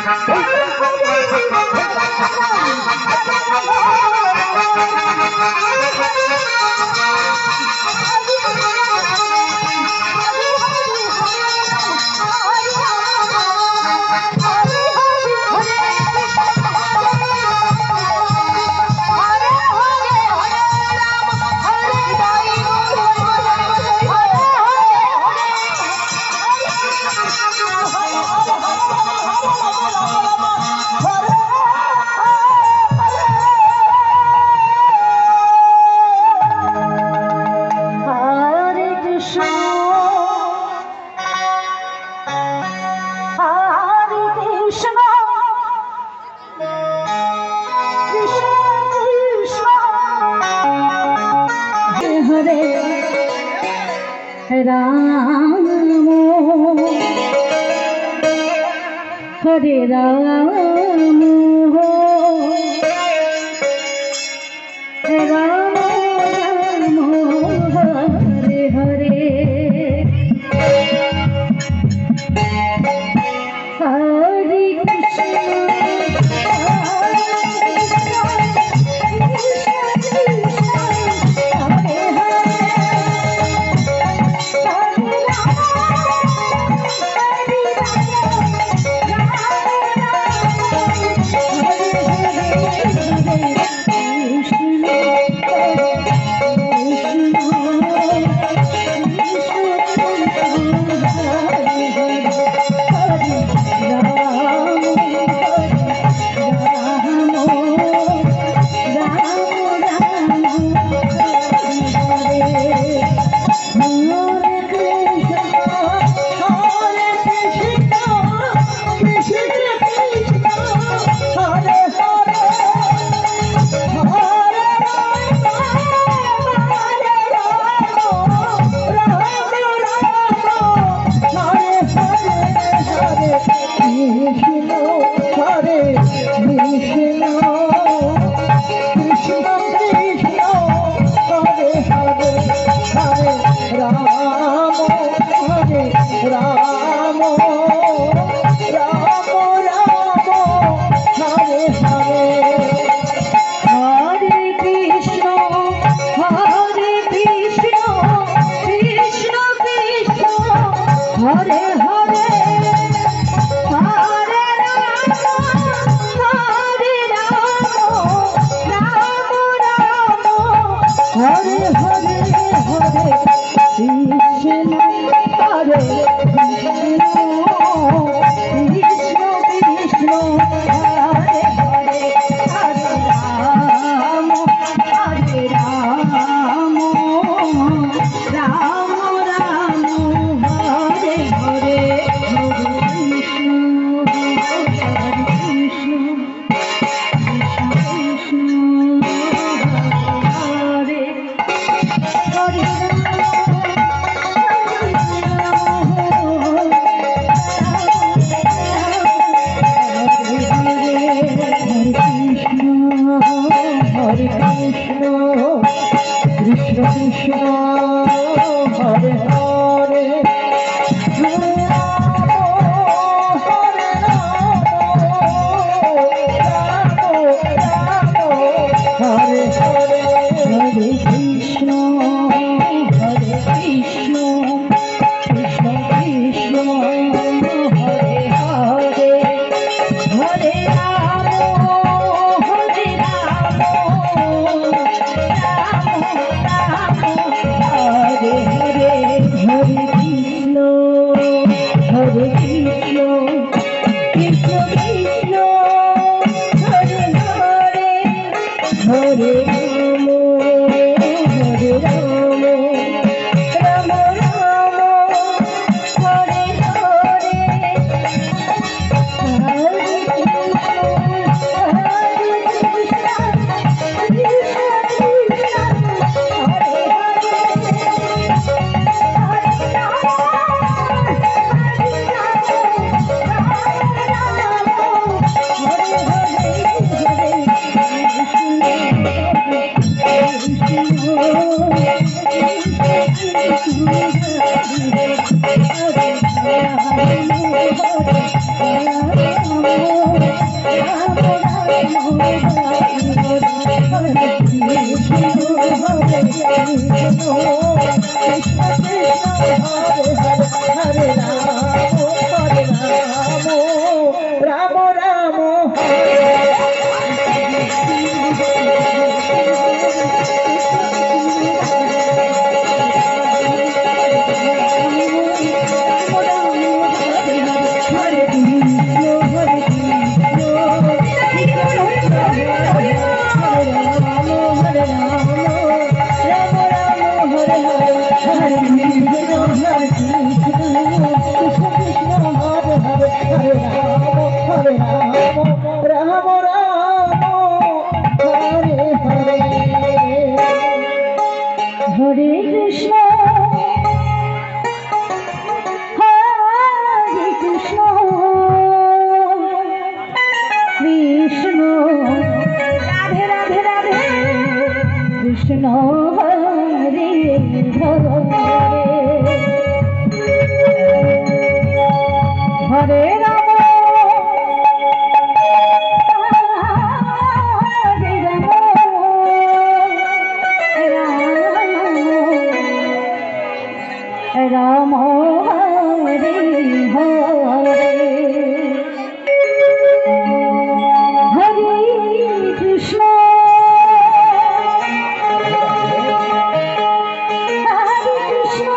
Ram Hare Ram Ram Ram Hare Hare Hare Ram Hare Krishna Krishna Radhe Radhe Radhe Krishna Hare Hare Ram Hare Ram Ram Hare Hare Hare Krishna Hare Krishna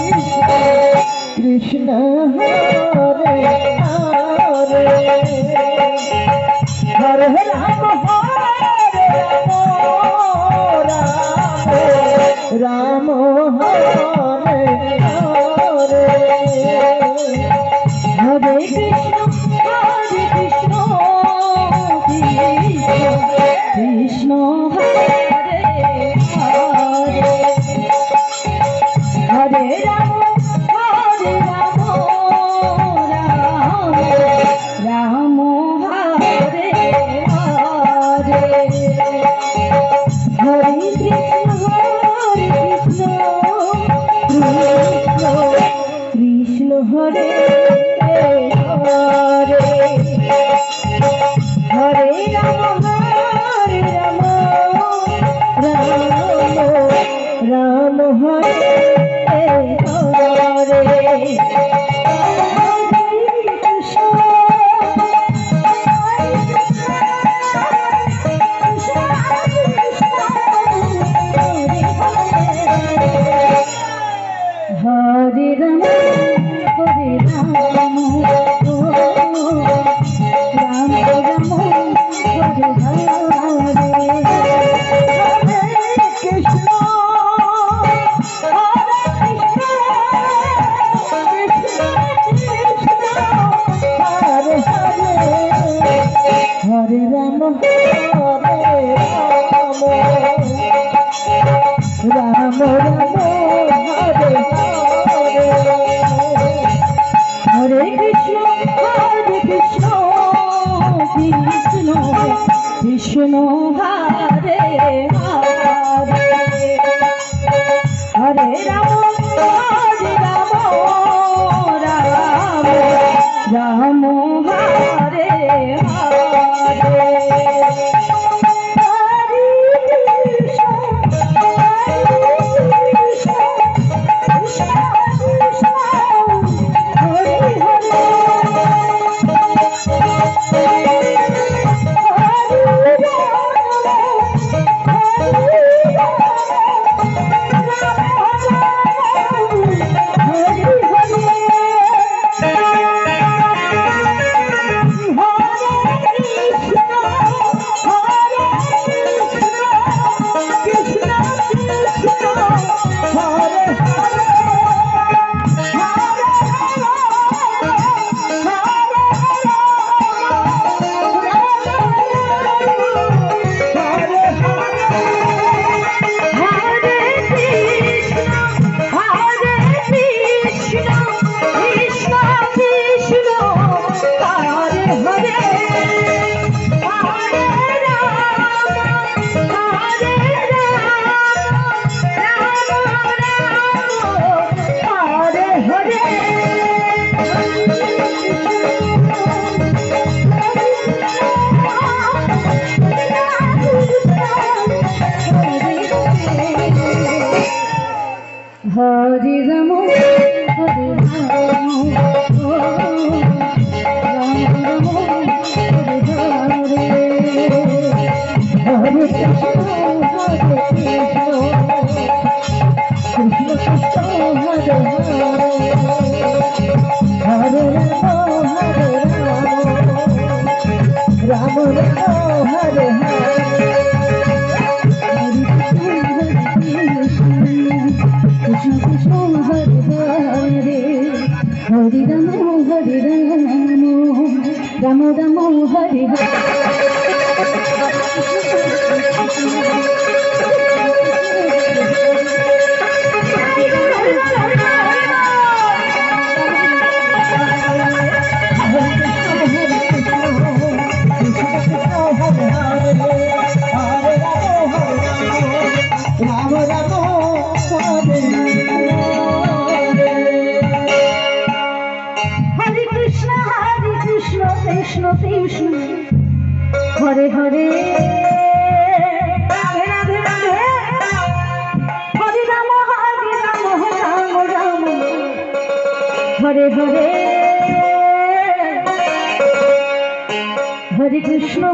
Krishna Krishna Hare Hare Hare Ram Hare Ram Ram Ram Hare Hare Hare Krishna Hare Hare Hare Ram Ram Hare Hare Hare Krishna Krishna Krishna Hare Hare Hare Ram Ram Hare Hare Hare Krishna Krishna Hare Hare Hare Ram Ram Hare Hare Hare Ram Hare Ram Ram Ram Hare Hare Krishna Hare Ram Ram Ram Hare Hare Krishna Krishna Krishna Hare Hare Hare Ram Ram Hare Hare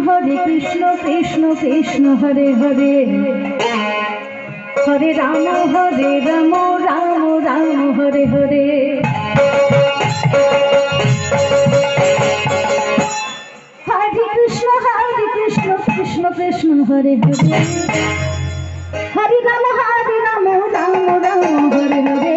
Hare Krishna Krishna Hare Hare Hare Ram Ram Ram Hare Hare Krishna Krishna Hare Hare Radhe Radhe Radhe Hare Ram Ram Ram Hare Hare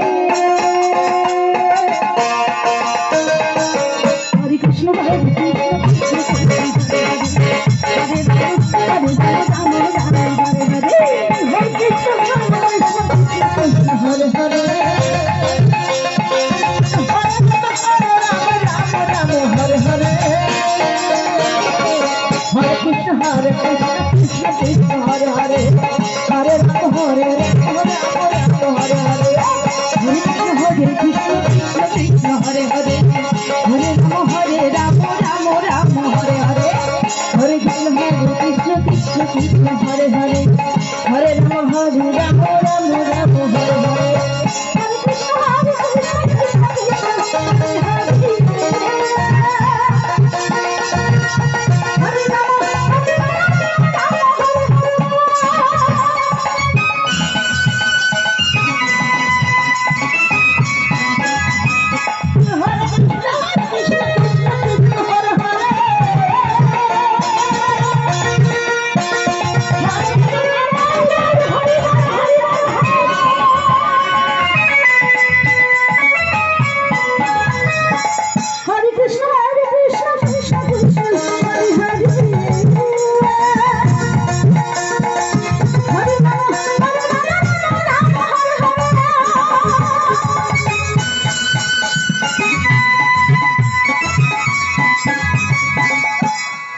Hare Krishna Krishna Krishna Hare Hare Hare Ram Ram Ram Hare Hare Krishna Krishna Krishna Hare Hare Hare Ram Ram Ram Hare Hare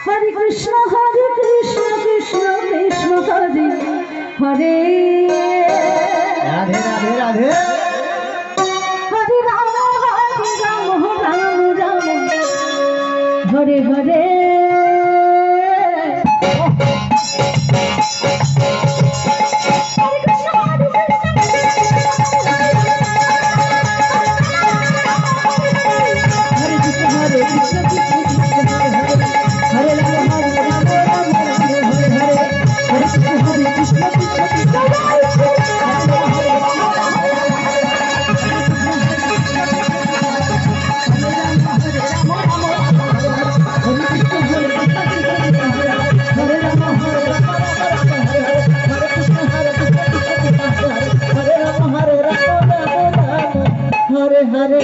Hare Krishna Hare Hare Radhe Radhe Radhe Hare Ram Ram Hare Hare Hare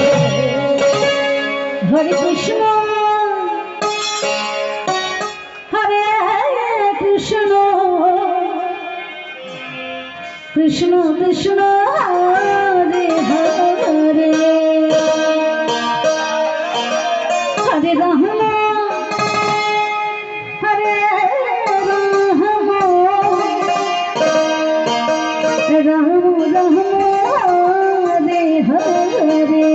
Hare Krishna Hare Krishna Krishna Krishna Hare Hare Hare Ram Hare Ram Ram Ram Hare Hare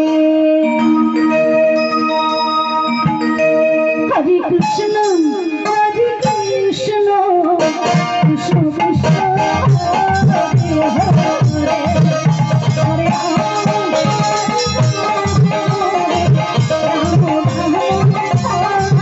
Hare Krishna Krishna Krishna Hare Hare Hare Ram Ram Ram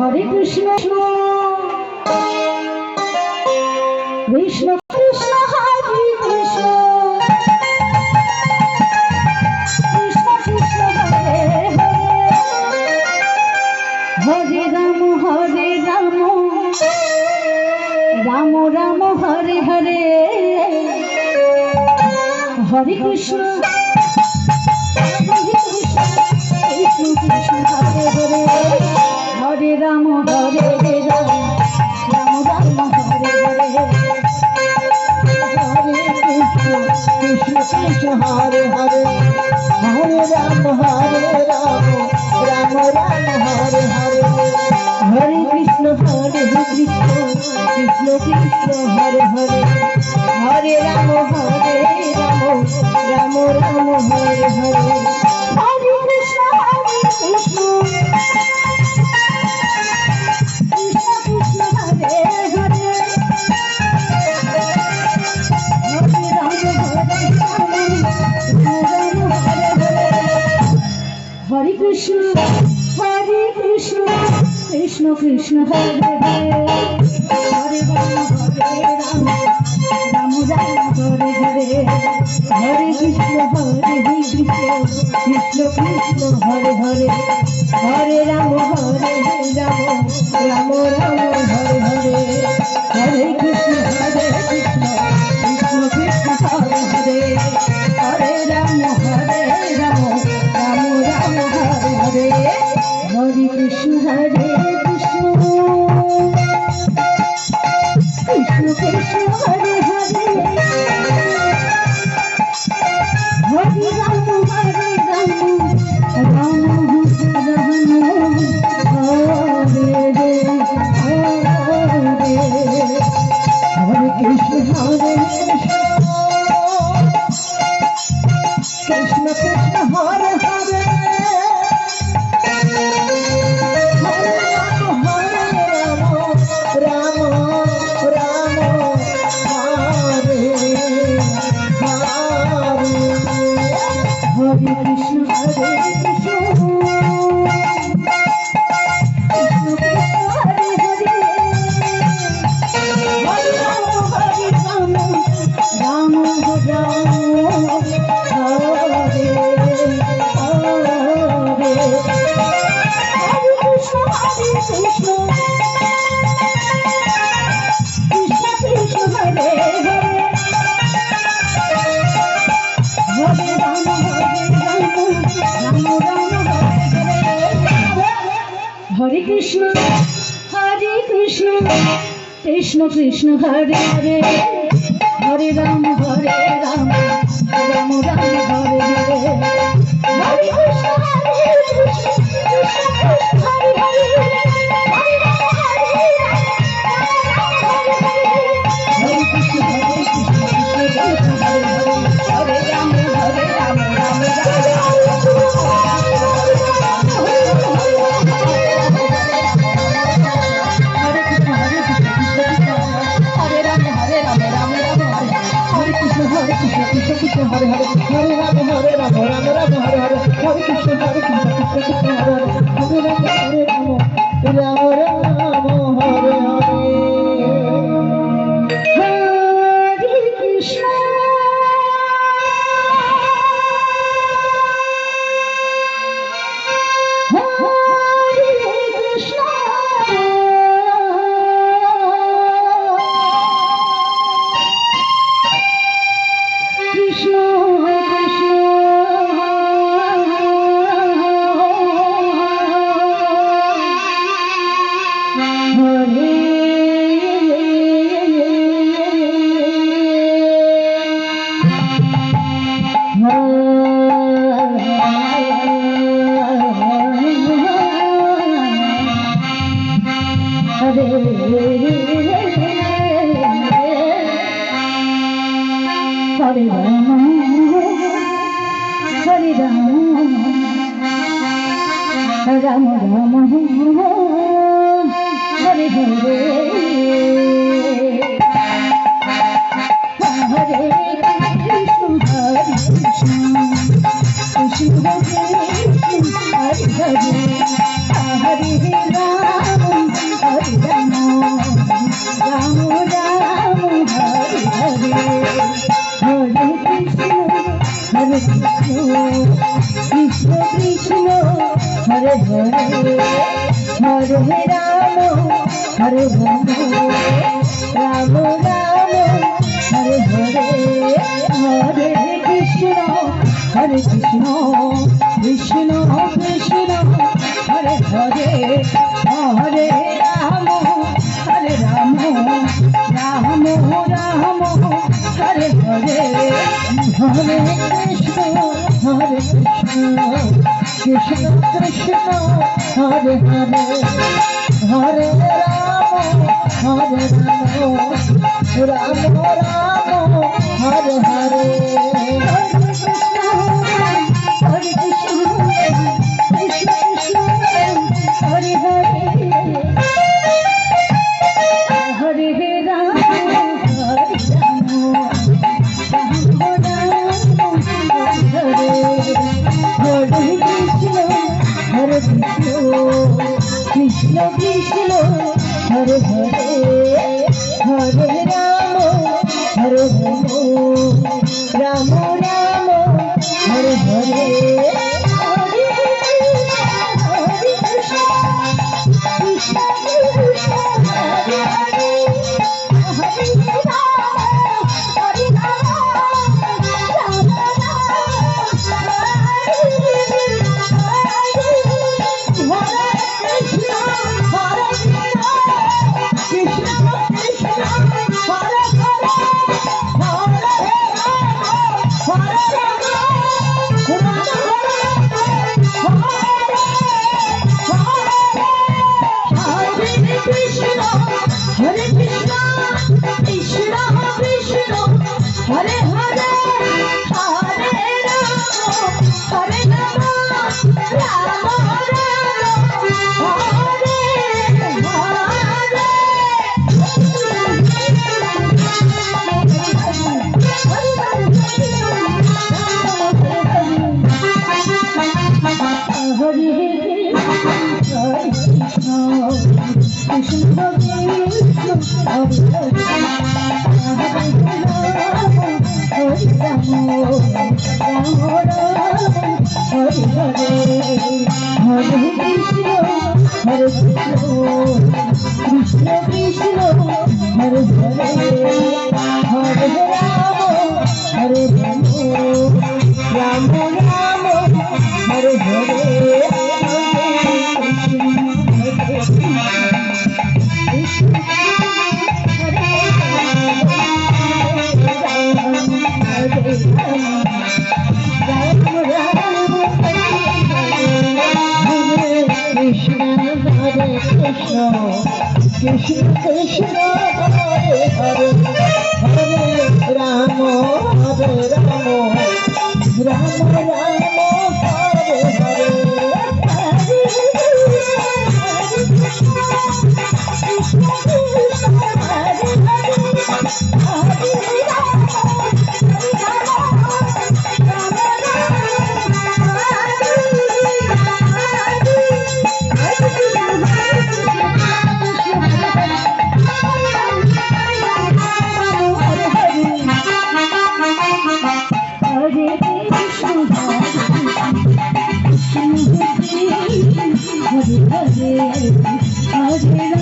Hare Krishna, Krishna Krishna, Hare Krishna, Krishna Krishna, Hare Hare, Hare Rama, Rama Rama, Hare Hare, Hare Krishna, Krishna Krishna, Hare Hare. Hare Rama, Hare Rama, Rama Rama, Hare Hare, Hare Krishna, Krishna Krishna, Hare Hare, Hare Rama, Rama Rama, Hare Hare, Hare Krishna, Krishna Krishna, Hare Hare, Hare Rama, Rama Rama, Hare Hare, Hare Krishna, Krishna. Hare Krishna, Krishna Krishna, Hare Hare, Hare Rama, Rama Rama, Hare Hare, Hare Krishna, Krishna Krishna, Hare Hare, Hare Rama, Rama Rama, Hare Hare, Hare Krishna, Krishna Krishna, Hare Hare, Hare Rama, Rama Rama, Hare Hare, Hare Krishna, Krishna Krishna, Hare Hare, Hare Rama, Rama Hare Krishna, Krishna Krishna, Hare Hare, Hare Rama, Rama Rama, Hare Hare, Hare Krishna, Krishna Krishna, Hare Hare, Hare Rama, Hare Krishna, Krishna Krishna, Hare Hare, Hare Rama, Rama Rama, Hare Krishna Hare Krishna, Hare Krishna, Krishna Krishna, Hare Hare, Hare Rama, Hare Rama, Rama Rama, Hare Hare. Hare Krishna, Krishna Krishna, Hare Hare, Hare Rama, Hare Rama. Hare Krishna, Krishna Hare Hare, Hare Rama, Hare Rama, Rama Rama, Hare Hare. Hare Krishna, Krishna Krishna, Hare Hare, Hare Rama, Hare Rama, Rama Hare Krishna, Krishna Krishna, Hare Hare, Hare Rama, Hare Rama, Rama Rama, Hare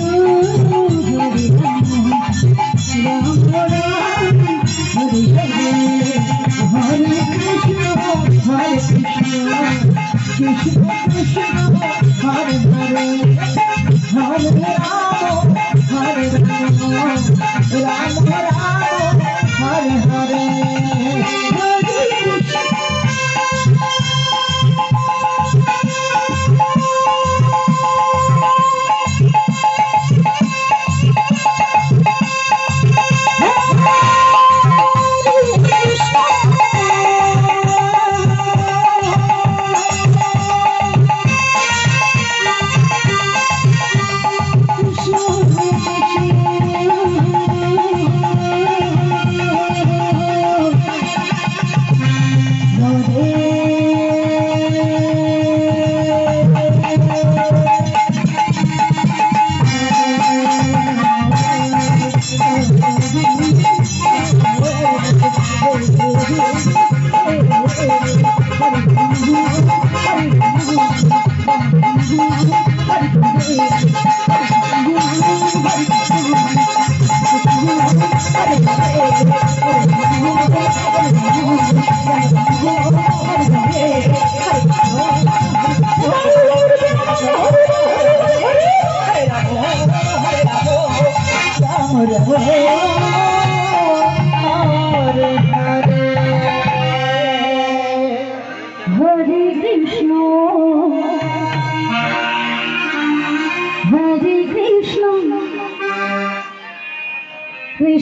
Krishna Krishna, Hare Hare, Hare Rama, Hare Rama, Rama Rama, Hare Hare. Hare Krishna Hare Krishna Krishna